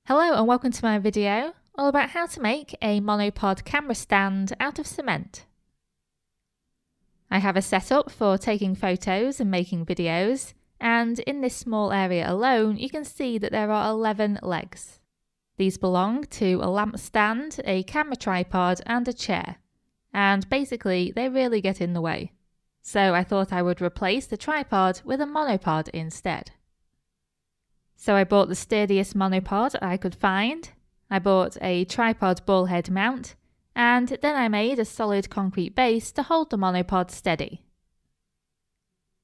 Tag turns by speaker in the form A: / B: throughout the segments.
A: Hello and welcome to my video all about how to make a monopod camera stand out of cement. I have a setup for taking photos and making videos, and in this small area alone you can see that there are 11 legs. These belong to a lamp stand, a camera tripod and a chair, and basically they really get in the way. So I thought I would replace the tripod with a monopod instead. So I bought the sturdiest monopod I could find. I bought a tripod ball head mount, and then I made a solid concrete base to hold the monopod steady.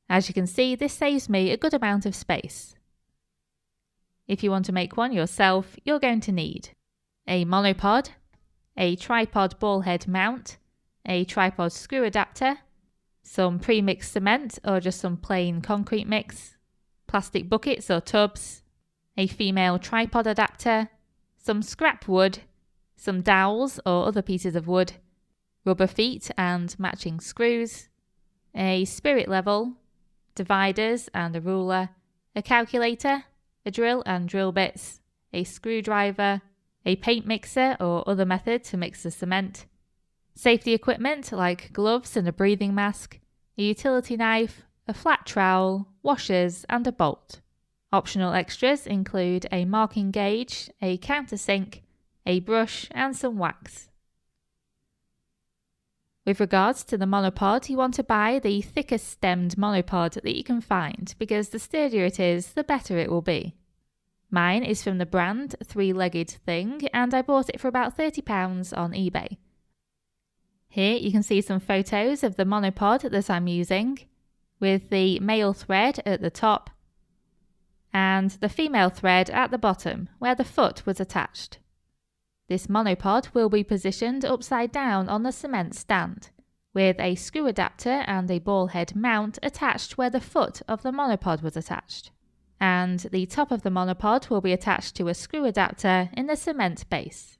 A: As you can see, this saves me a good amount of space. If you want to make one yourself, you're going to need a monopod, a tripod ball head mount, a tripod screw adapter, some pre-mixed cement or just some plain concrete mix, plastic buckets or tubs, a female tripod adapter, some scrap wood, some dowels or other pieces of wood, rubber feet and matching screws, a spirit level, dividers and a ruler, a calculator, a drill and drill bits, a screwdriver, a paint mixer or other method to mix the cement, safety equipment like gloves and a breathing mask, a utility knife, a flat trowel, washers and a bolt. Optional extras include a marking gauge, a countersink, a brush and some wax. With regards to the monopod, you want to buy the thickest stemmed monopod that you can find because the sturdier it is, the better it will be. Mine is from the brand Three-Legged Thing and I bought it for about £30 on eBay. Here you can see some photos of the monopod that I'm using, with the male thread at the top and the female thread at the bottom where the foot was attached. This monopod will be positioned upside down on the cement stand, with a screw adapter and a ball head mount attached where the foot of the monopod was attached. And the top of the monopod will be attached to a screw adapter in the cement base.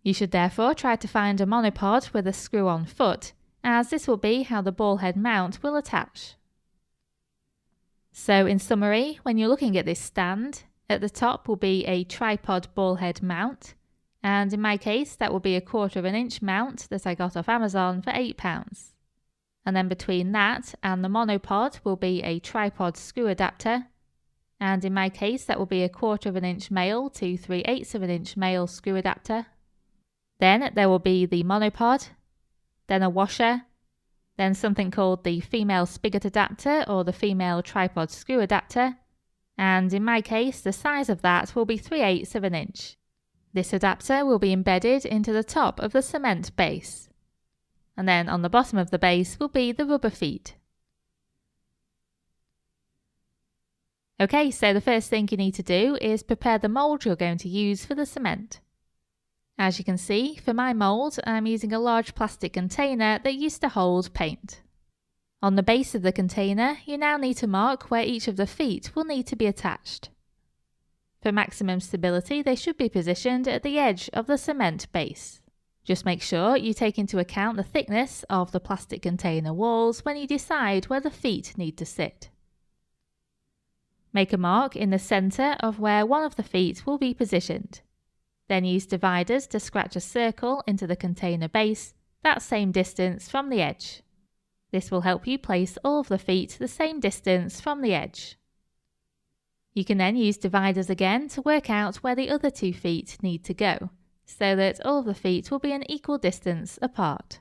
A: You should therefore try to find a monopod with a screw-on foot, as this will be how the ball head mount will attach. So in summary, when you're looking at this stand, at the top will be a tripod ball head mount, and in my case that will be a 1/4 inch mount that I got off Amazon for £8. And then between that and the monopod will be a tripod screw adapter, and in my case that will be a 1/4 inch male to 3/8 inch male screw adapter. Then there will be the monopod, then a washer, then something called the female spigot adapter or the female tripod screw adapter, and in my case the size of that will be 3/8 inch. This adapter will be embedded into the top of the cement base, and then on the bottom of the base will be the rubber feet. Okay, so the first thing you need to do is prepare the mould you're going to use for the cement. As you can see, for my mould, I'm using a large plastic container that used to hold paint. On the base of the container, you now need to mark where each of the feet will need to be attached. For maximum stability, they should be positioned at the edge of the cement base. Just make sure you take into account the thickness of the plastic container walls when you decide where the feet need to sit. Make a mark in the centre of where one of the feet will be positioned. Then use dividers to scratch a circle into the container base, that same distance from the edge. This will help you place all of the feet the same distance from the edge. You can then use dividers again to work out where the other 2 feet need to go, so that all of the feet will be an equal distance apart.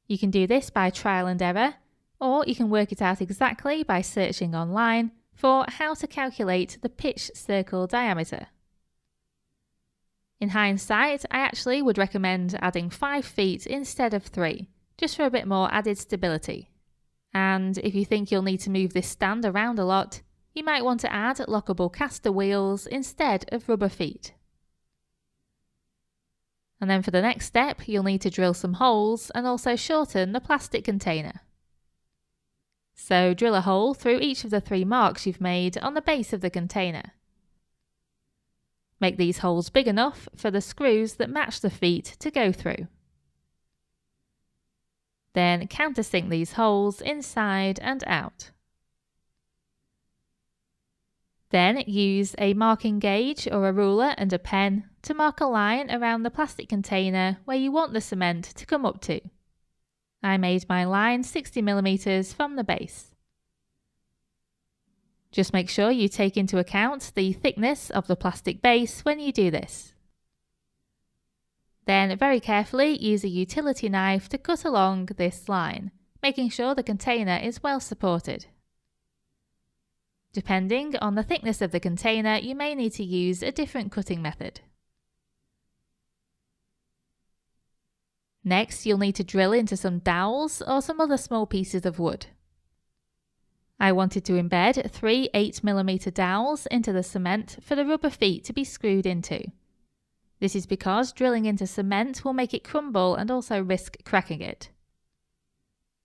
A: You can do this by trial and error, or you can work it out exactly by searching online for how to calculate the pitch circle diameter. In hindsight, I actually would recommend adding 5 feet instead of 3, just for a bit more added stability. And if you think you'll need to move this stand around a lot, you might want to add lockable caster wheels instead of rubber feet. And then for the next step, you'll need to drill some holes and also shorten the plastic container. So drill a hole through each of the 3 marks you've made on the base of the container. Make these holes big enough for the screws that match the feet to go through. Then countersink these holes inside and out. Then use a marking gauge or a ruler and a pen to mark a line around the plastic container where you want the cement to come up to. I made my line 60mm from the base. Just make sure you take into account the thickness of the plastic base when you do this. Then very carefully use a utility knife to cut along this line, making sure the container is well supported. Depending on the thickness of the container, you may need to use a different cutting method. Next, you'll need to drill into some dowels or some other small pieces of wood. I wanted to embed 3 8mm dowels into the cement for the rubber feet to be screwed into. This is because drilling into cement will make it crumble and also risk cracking it.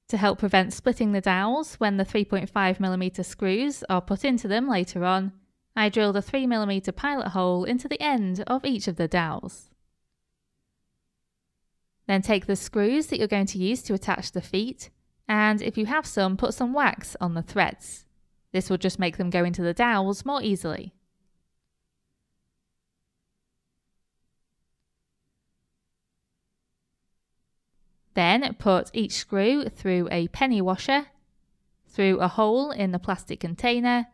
A: To help prevent splitting the dowels when the 3.5mm screws are put into them later on, I drilled a 3mm pilot hole into the end of each of the dowels. Then take the screws that you're going to use to attach the feet, and if you have some, put some wax on the threads. This will just make them go into the dowels more easily. Then put each screw through a penny washer, through a hole in the plastic container,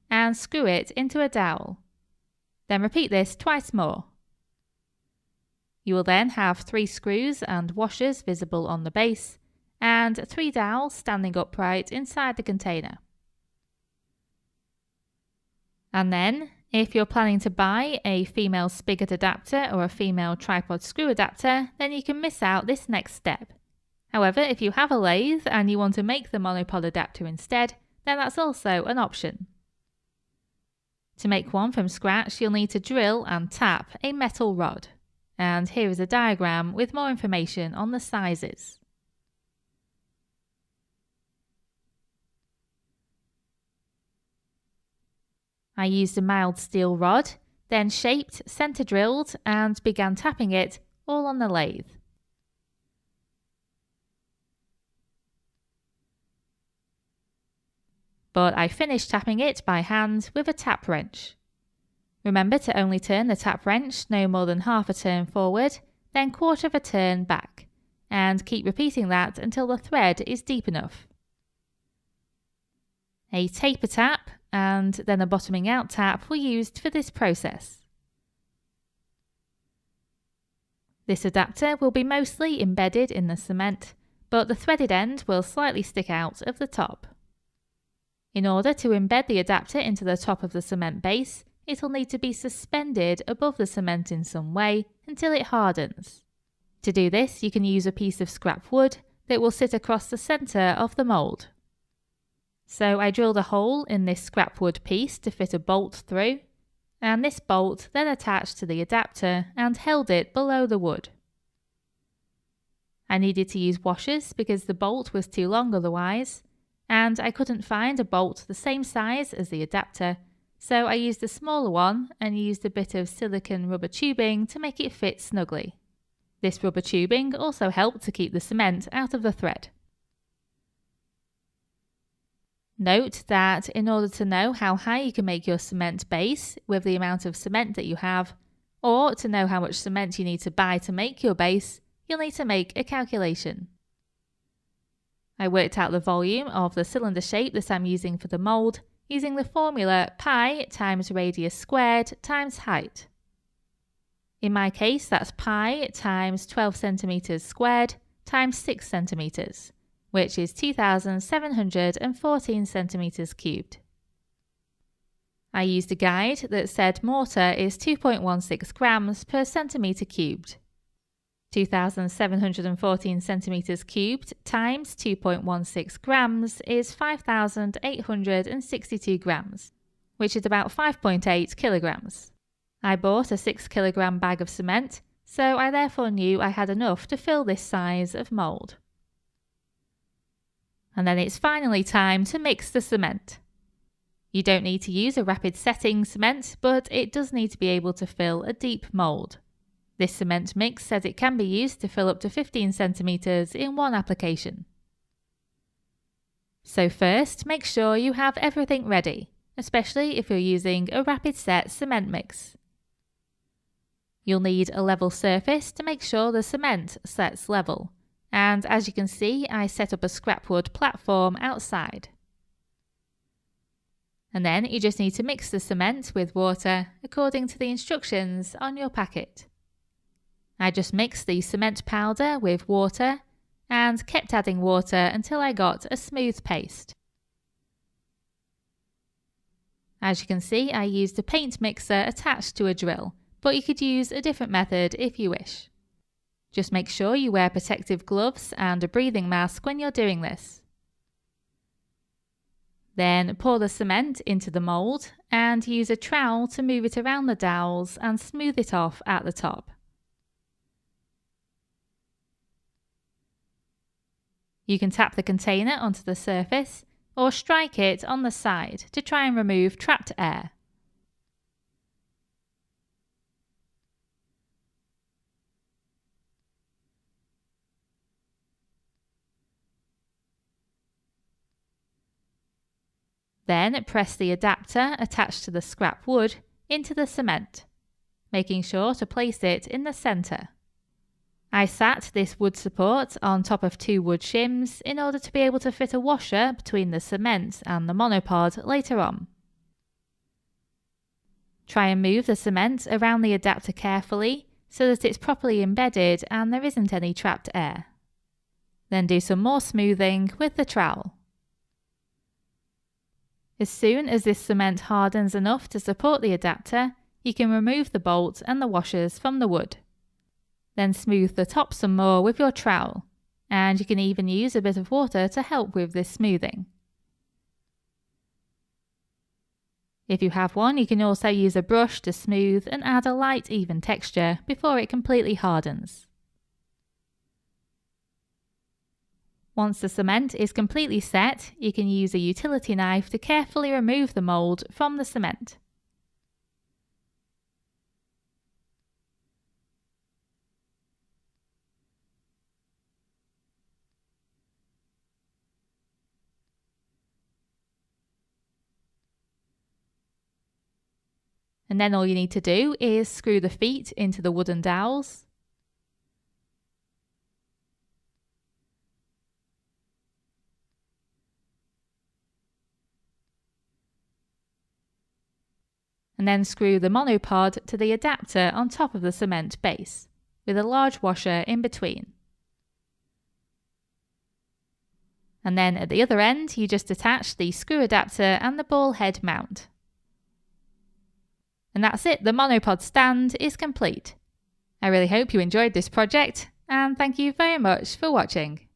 A: and screw it into a dowel. Then repeat this twice more. You will then have 3 screws and washers visible on the base, and 3 dowels standing upright inside the container. And then, if you're planning to buy a female spigot adapter or a female tripod screw adapter, then you can miss out this next step. However, if you have a lathe and you want to make the monopod adapter instead, then that's also an option. To make one from scratch, you'll need to drill and tap a metal rod. And here is a diagram with more information on the sizes. I used a mild steel rod, then shaped, center drilled, and began tapping it all on the lathe. But I finished tapping it by hand with a tap wrench. Remember to only turn the tap wrench no more than half a turn forward, then quarter of a turn back, and keep repeating that until the thread is deep enough. A taper tap and then a bottoming out tap were used for this process. This adapter will be mostly embedded in the cement, but the threaded end will slightly stick out of the top. In order to embed the adapter into the top of the cement base, it will need to be suspended above the cement in some way until it hardens. To do this, you can use a piece of scrap wood that will sit across the centre of the mould. So I drilled a hole in this scrap wood piece to fit a bolt through, and this bolt then attached to the adapter and held it below the wood. I needed to use washers because the bolt was too long otherwise, and I couldn't find a bolt the same size as the adapter, so I used a smaller one and used a bit of silicone rubber tubing to make it fit snugly. This rubber tubing also helped to keep the cement out of the thread. Note that in order to know how high you can make your cement base with the amount of cement that you have, or to know how much cement you need to buy to make your base, you'll need to make a calculation. I worked out the volume of the cylinder shape that I'm using for the mould using the formula pi times radius squared times height. In my case, that's pi times 12 centimeters squared times 6 centimeters, which is 2,714 centimeters cubed. I used a guide that said mortar is 2.16 grams per centimeter cubed. 2,714 centimeters cubed times 2.16 grams is 5,862 grams, which is about 5.8 kilograms. I bought a 6 kilogram bag of cement, so I therefore knew I had enough to fill this size of mould. And then it's finally time to mix the cement. You don't need to use a rapid setting cement, but it does need to be able to fill a deep mould. This cement mix says it can be used to fill up to 15 centimeters in one application. So first, make sure you have everything ready, especially if you're using a rapid set cement mix. You'll need a level surface to make sure the cement sets level, and as you can see, I set up a scrapwood platform outside. And then you just need to mix the cement with water according to the instructions on your packet. I just mixed the cement powder with water and kept adding water until I got a smooth paste. As you can see, I used a paint mixer attached to a drill, but you could use a different method if you wish. Just make sure you wear protective gloves and a breathing mask when you're doing this. Then pour the cement into the mould and use a trowel to move it around the dowels and smooth it off at the top. You can tap the container onto the surface or strike it on the side to try and remove trapped air. Then press the adapter attached to the scrap wood into the cement, making sure to place it in the centre. I sat this wood support on top of 2 wood shims in order to be able to fit a washer between the cement and the monopod later on. Try and move the cement around the adapter carefully so that it's properly embedded and there isn't any trapped air. Then do some more smoothing with the trowel. As soon as this cement hardens enough to support the adapter, you can remove the bolt and the washers from the wood. Then smooth the top some more with your trowel, and you can even use a bit of water to help with this smoothing. If you have one, you can also use a brush to smooth and add a light even texture before it completely hardens. Once the cement is completely set, you can use a utility knife to carefully remove the mould from the cement. And then all you need to do is screw the feet into the wooden dowels. And then screw the monopod to the adapter on top of the cement base, with a large washer in between. And then at the other end, you just attach the screw adapter and the ball head mount. And that's it, the monopod stand is complete. I really hope you enjoyed this project, and thank you very much for watching.